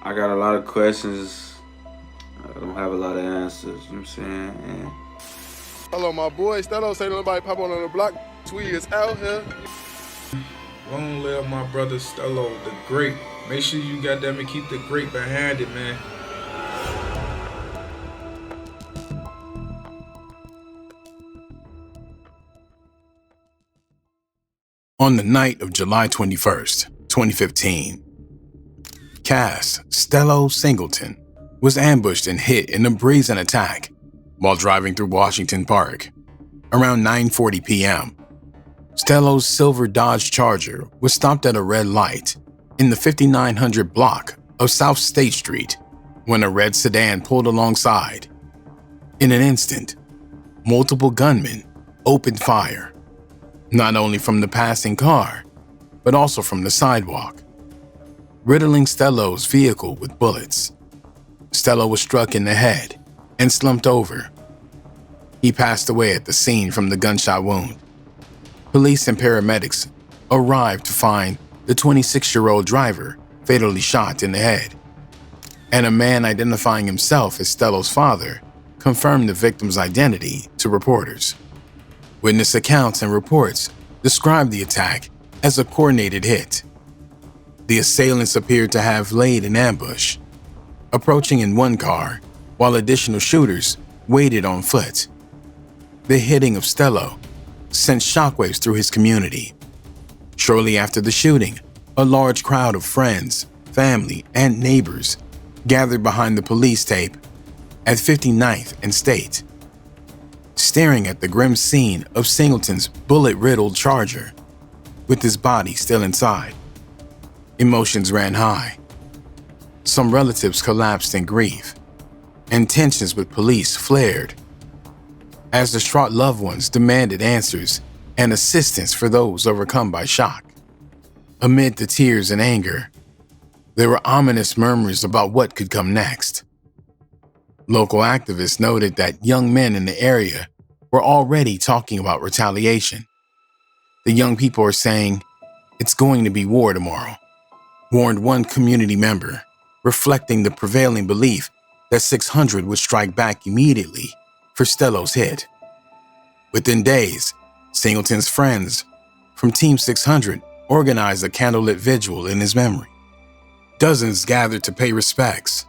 I got a lot of questions. I don't have a lot of answers, you know what I'm saying? And Hello, my boy. Stello, say nobody pop on the block. Tweet is out here. Long live my brother Stello, the great. Make sure you goddamn it keep the great behind it, man. On the night of July 21st, 2015, Cass Stello Singleton was ambushed and hit in a brazen attack while driving through Washington Park. Around 9:40 p.m., Stello's silver Dodge Charger was stopped at a red light in the 5900 block of South State Street when a red sedan pulled alongside. In an instant, multiple gunmen opened fire, not only from the passing car, but also from the sidewalk, riddling Stello's vehicle with bullets. Stello was struck in the head and slumped over. He passed away at the scene from the gunshot wound. Police and paramedics arrived to find the 26-year-old driver fatally shot in the head, and a man identifying himself as Stello's father confirmed the victim's identity to reporters. Witness accounts and reports described the attack as a coordinated hit. The assailants appeared to have laid an ambush, approaching in one car while additional shooters waited on foot. The hitting of Stello sent shockwaves through his community. Shortly after the shooting, a large crowd of friends, family, and neighbors gathered behind the police tape at 59th and State, staring at the grim scene of Singleton's bullet-riddled Charger, with his body still inside. Emotions ran high. Some relatives collapsed in grief, and tensions with police flared as distraught loved ones demanded answers and assistance for those overcome by shock. Amid the tears and anger, there were ominous murmurs about what could come next. Local activists noted that young men in the area were already talking about retaliation. The young people are saying, "It's going to be war tomorrow," warned one community member, reflecting the prevailing belief that 600 would strike back immediately for Stello's hit. Within days, Singleton's friends from Team 600 organized a candlelit vigil in his memory. Dozens gathered to pay respects,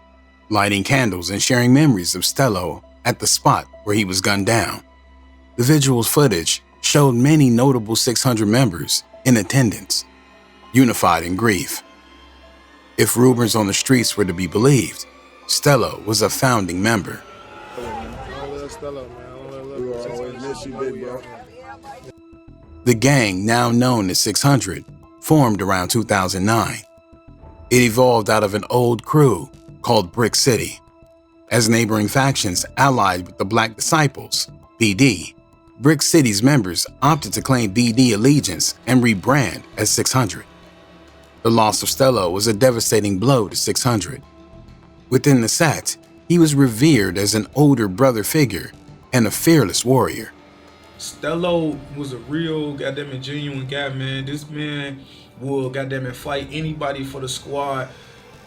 lighting candles and sharing memories of Stello at the spot where he was gunned down. The vigil's footage showed many notable 600 members in attendance, unified in grief. If rumors on the streets were to be believed, Stello was a founding member. The gang, now known as 600, formed around 2009. It evolved out of an old crew called Brick City. As neighboring factions allied with the Black Disciples, BD, Brick City's members opted to claim BD allegiance and rebrand as 600. The loss of Stello was a devastating blow to 600. Within the set, he was revered as an older brother figure and a fearless warrior. Stello was a real goddamn it genuine guy, man. This man will goddamn it fight anybody for the squad.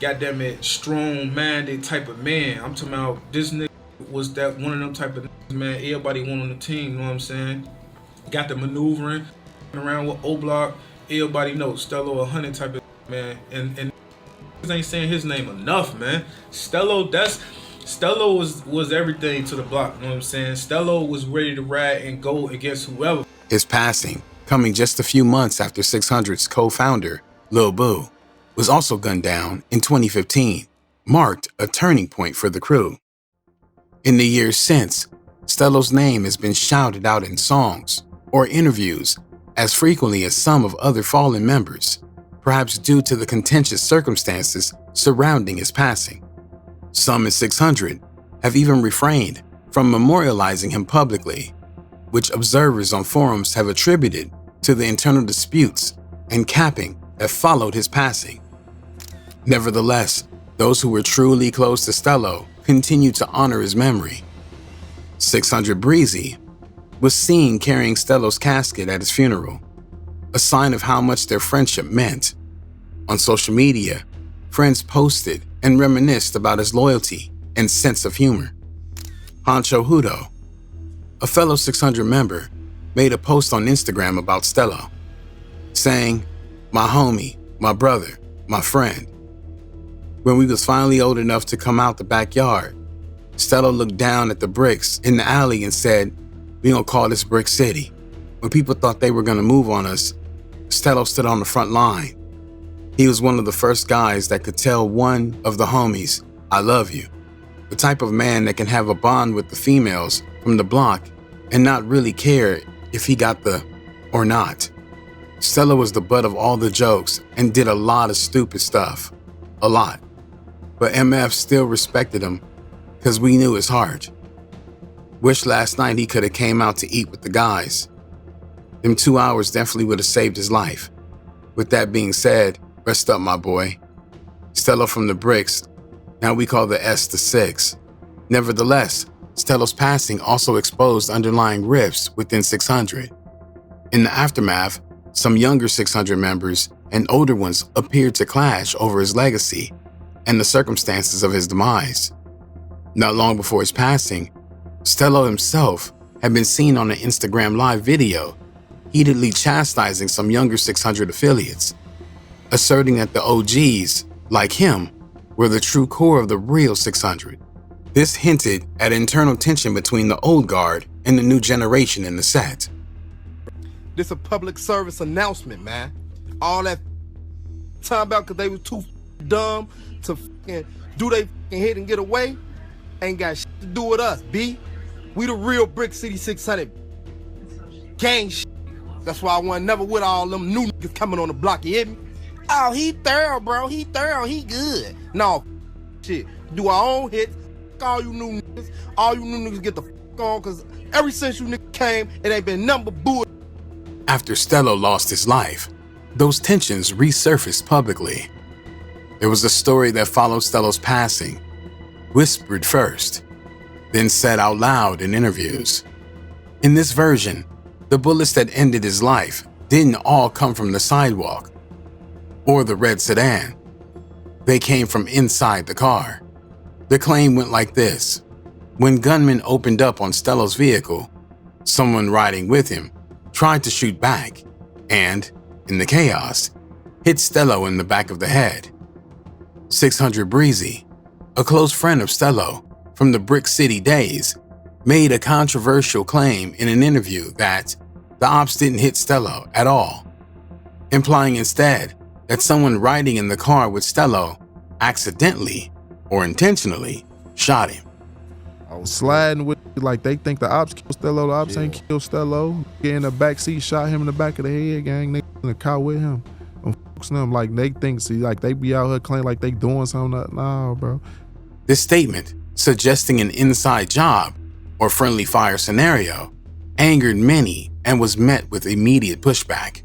Goddamn it, strong-minded type of man. I'm talking about this nigga was that one of them type of niggas, man. Everybody won on the team, you know what I'm saying? Got the maneuvering around with O-Block. Everybody knows Stello 100 type of man. And ain't saying his name enough, man. Stello was everything to the block, you know what I'm saying? Stello was ready to ride and go against whoever. His passing, coming just a few months after 600's co-founder, Lil Boo, was also gunned down in 2015, marked a turning point for the crew. In the years since, Stello's name has been shouted out in songs or interviews as frequently as some of other fallen members, perhaps due to the contentious circumstances surrounding his passing. Some in 600 have even refrained from memorializing him publicly, which observers on forums have attributed to the internal disputes and capping that followed his passing. Nevertheless, those who were truly close to Stello continue to honor his memory. 600 Breezy was seen carrying Stello's casket at his funeral, a sign of how much their friendship meant. On social media, friends posted and reminisced about his loyalty and sense of humor. Honcho Hudo, a fellow 600 member, made a post on Instagram about Stello, saying, "My homie, my brother, my friend." When we was finally old enough to come out the backyard, Stello looked down at the bricks in the alley and said, "We gonna call this Brick City." When people thought they were gonna move on us, Stello stood on the front line. He was one of the first guys that could tell one of the homies, "I love you." The type of man that can have a bond with the females from the block and not really care if he got the or not. Stello was the butt of all the jokes and did a lot of stupid stuff. A lot. But MF still respected him because we knew his heart. Wish last night he could have came out to eat with the guys. Them 2 hours definitely would have saved his life. With that being said, rest up, my boy. Stello from the bricks, now we call the S the 6. Nevertheless, Stello's passing also exposed underlying rifts within 600. In the aftermath, some younger 600 members and older ones appeared to clash over his legacy and the circumstances of his demise. Not long before his passing, Stello himself had been seen on an Instagram live video heatedly chastising some younger 600 affiliates, asserting that the OGs, like him, were the true core of the real 600. This hinted at internal tension between the old guard and the new generation in the set. This a public service announcement, man. All that time about because they was too dumb to do they hit and get away ain't got shit to do with us, B. We the real Brick City 600 gang shit. That's why I wasn't never with all them new niggas coming on the block, you hear me? Oh, he thorough, bro. He thorough. He good. No, shit. Do our own hits. All you new niggas. All you new niggas get the on, because ever since you niggas came, it ain't been nothing but bull. After Stello lost his life, those tensions resurfaced publicly. There was a story that followed Stello's passing, whispered first, then said out loud in interviews. In this version, the bullets that ended his life didn't all come from the sidewalk or the red sedan. They came from inside the car. The claim went like this. When gunmen opened up on Stello's vehicle, someone riding with him tried to shoot back and, in the chaos, hit Stello in the back of the head. 600 Breezy, a close friend of Stello from the Brick City days, made a controversial claim in an interview that the ops didn't hit Stello at all, implying instead that someone riding in the car with Stello accidentally or intentionally shot him. I was sliding with like they think the ops killed Stello. The ops ain't killed Stello. Get in the back seat, shot him in the back of the head, gang. They in the car with him. Them like they think, see, like they be out here claiming like they doing something. Nah, bro. This statement, suggesting an inside job or friendly fire scenario, angered many and was met with immediate pushback.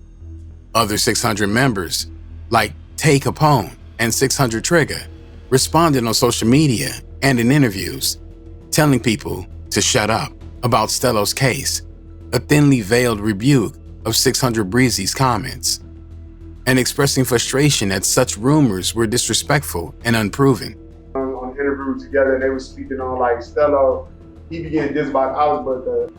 Other 600 members, like Tay Capone and 600 Trigger, responded on social media and in interviews, telling people to shut up about Stello's case, a thinly veiled rebuke of 600 Breezy's comments, and expressing frustration that such rumors were disrespectful and unproven. On an interview together, they were speaking on like Stello, he began this by ops, but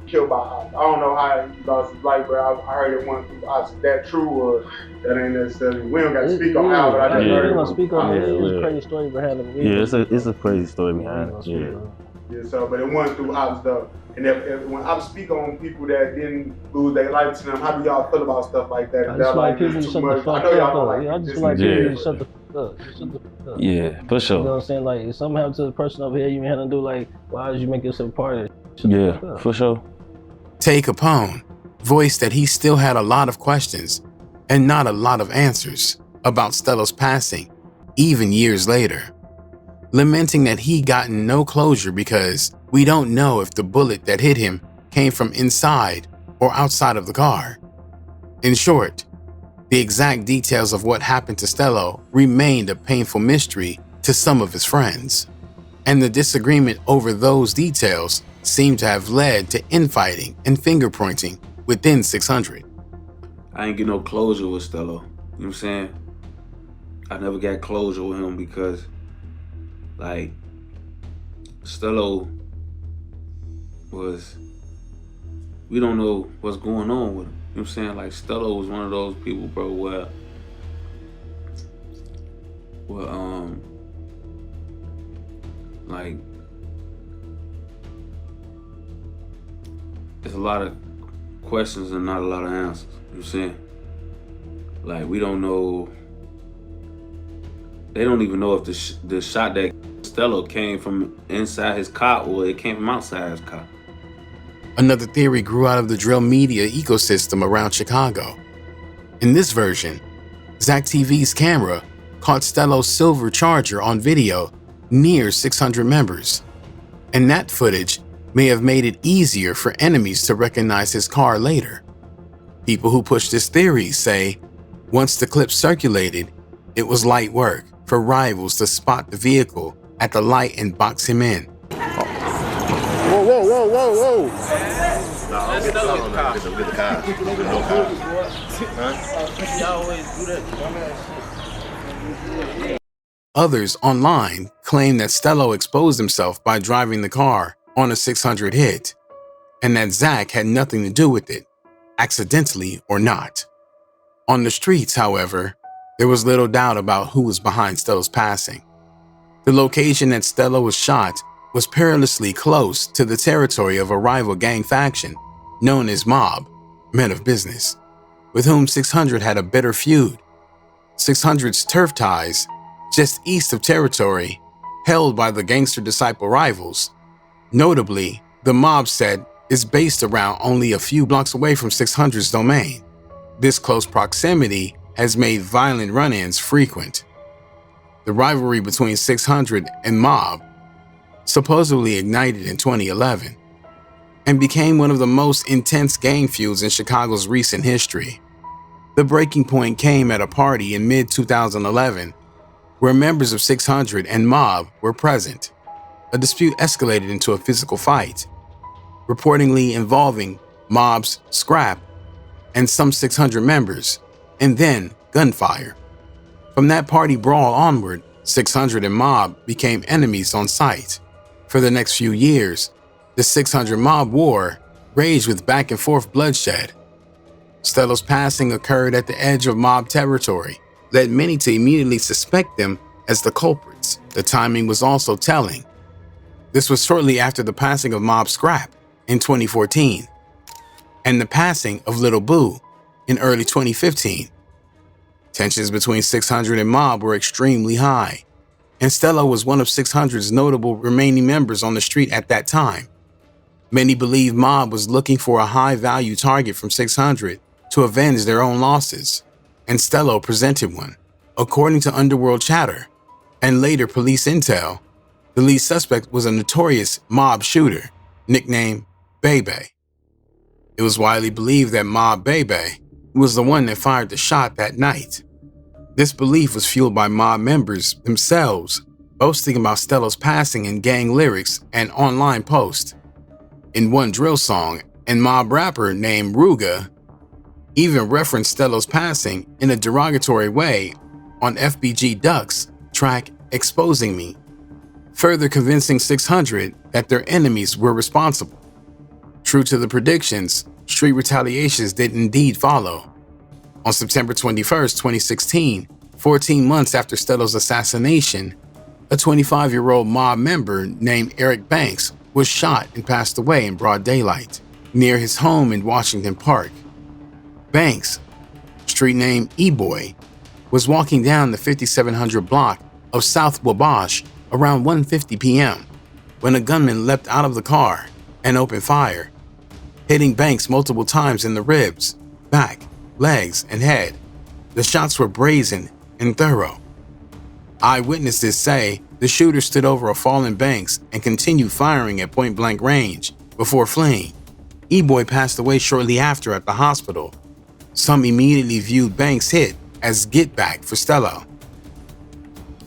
killed by ops. I don't know how he lost his life, but I heard it went through ops. Is that true or that ain't necessarily? We don't got to speak on how, but I just heard it. We're gonna speak on it. It's a crazy story behind it. It's a crazy story behind it. Yeah, so, but it went through ops though. And if when ops speak on people that didn't lose their life to them, how do y'all feel about stuff like that? I just like people to shut the fuck up. I just like people to shut the fuck up. Shut the fuck up. Yeah, for sure. You know what I'm saying? Like, if something happened to the person over here, you had to do like, why did you make yourself part of it? Yeah, for sure. Tay Capone voiced that he still had a lot of questions and not a lot of answers about Stello's passing, even years later, lamenting that he gotten no closure because we don't know if the bullet that hit him came from inside or outside of the car. In short, the exact details of what happened to Stello remained a painful mystery to some of his friends, and the disagreement over those details seemed to have led to infighting and finger-pointing within 600. I ain't get no closure with Stello. You know what I'm saying? I never got closure with him because like Stello was, we don't know what's going on with him. You know what I'm saying? Like Stello was one of those people, bro, where like there's a lot of questions and not a lot of answers. You know what I'm saying? Like we don't know. They don't even know if the shot that Stello came from inside his car or it came from outside his car. Another theory grew out of the drill media ecosystem around Chicago. In this version, Zach TV's camera caught Stello's silver Charger on video near 600 members, and that footage may have made it easier for enemies to recognize his car later. People who push this theory say once the clip circulated, it was light work for rivals to spot the vehicle at the light and box him in. Whoa, whoa, whoa, whoa, whoa. Others online claim that Stello exposed himself by driving the car on a 600 hit, and that Zach had nothing to do with it, accidentally or not. On the streets, however, there was little doubt about who was behind Stello's passing. The location that Stello was shot was perilously close to the territory of a rival gang faction known as Mob, Men of Business, with whom 600 had a bitter feud. 600's turf ties, just east of territory held by the gangster disciple rivals. Notably, the Mob set is based around only a few blocks away from 600's domain. This close proximity has made violent run-ins frequent. The rivalry between 600 and Mob supposedly ignited in 2011 and became one of the most intense gang feuds in Chicago's recent history. The breaking point came at a party in mid-2011 where members of 600 and Mob were present. A dispute escalated into a physical fight, reportedly involving Mob's scrap and some 600 members, and then gunfire. From that party brawl onward, 600 and Mob became enemies on sight. For the next few years, the 600 Mob war raged with back and forth bloodshed. Stello's passing occurred at the edge of Mob territory, led many to immediately suspect them as the culprits. The timing was also telling. This was shortly after the passing of Mob Scrap in 2014, and the passing of Little Boo in early 2015. Tensions between 600 and Mob were extremely high, and Stello was one of 600's notable remaining members on the street at that time. Many believe Mob was looking for a high-value target from 600 to avenge their own losses, and Stello presented one. According to underworld chatter and later police intel, the lead suspect was a notorious Mob shooter nicknamed Bebe. It was widely believed that Mob Bebe was the one that fired the shot that night. This belief was fueled by Mob members themselves boasting about Stello's passing in gang lyrics and online posts. In one drill song, and Mob rapper named Ruga even referenced Stello's passing in a derogatory way on FBG Duck's track Exposing Me, further convincing 600 that their enemies were responsible. True to the predictions, street retaliations did indeed follow. On September 21st, 2016, 14 months after Stello's assassination, a 25-year-old Mob member named Eric Banks was shot and passed away in broad daylight near his home in Washington Park. Banks, street name E-Boy, was walking down the 5700 block of South Wabash around 1:50 p.m. when a gunman leapt out of the car and opened fire, hitting Banks multiple times in the ribs, back, legs, and head. The shots were brazen and thorough. Eyewitnesses say the shooter stood over a fallen Banks and continued firing at point-blank range before fleeing. E-Boy passed away shortly after at the hospital. Some immediately viewed Banks' hit as get-back for Stello.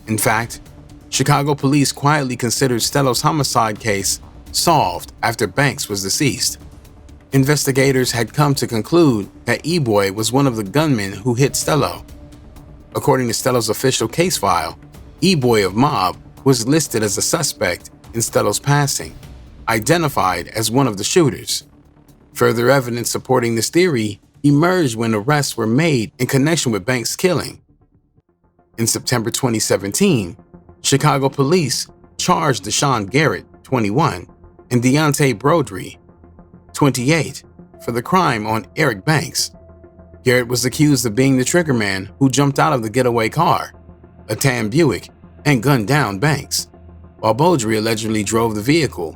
In fact, Chicago police quietly considered Stello's homicide case solved after Banks was deceased. Investigators had come to conclude that E-Boy was one of the gunmen who hit Stello. According to Stello's official case file, E-Boy of Mob was listed as a suspect in Stello's passing, identified as one of the shooters. Further evidence supporting this theory emerged when arrests were made in connection with Banks' killing. In September 2017, Chicago police charged Deshaun Garrett, 21, and Deontay Brodry, 28, for the crime on Eric Banks. Garrett was accused of being the triggerman who jumped out of the getaway car, a tan Buick, and gunned down Banks, while Brodry allegedly drove the vehicle.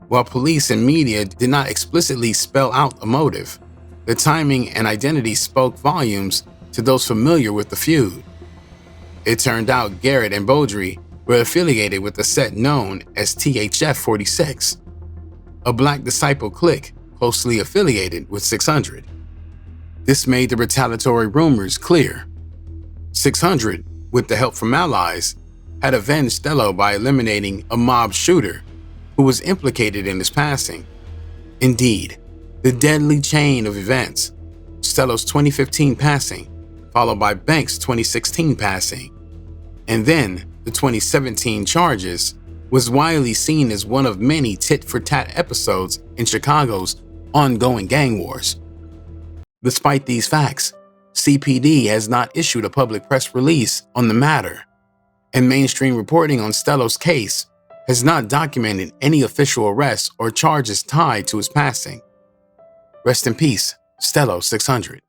While police and media did not explicitly spell out a motive, the timing and identity spoke volumes to those familiar with the feud. It turned out Garrett and Brodry were affiliated with a set known as THF 46, a Black Disciple clique closely affiliated with 600. This made the retaliatory rumors clear. 600, with the help from allies, had avenged Stello by eliminating a mob shooter who was implicated in his passing. Indeed, the deadly chain of events, Stello's 2015 passing, followed by Banks' 2016 passing, and then the 2017 charges, was widely seen as one of many tit-for-tat episodes in Chicago's ongoing gang wars. Despite these facts, CPD has not issued a public press release on the matter, and mainstream reporting on Stello's case has not documented any official arrests or charges tied to his passing. Rest in peace, Stello 600.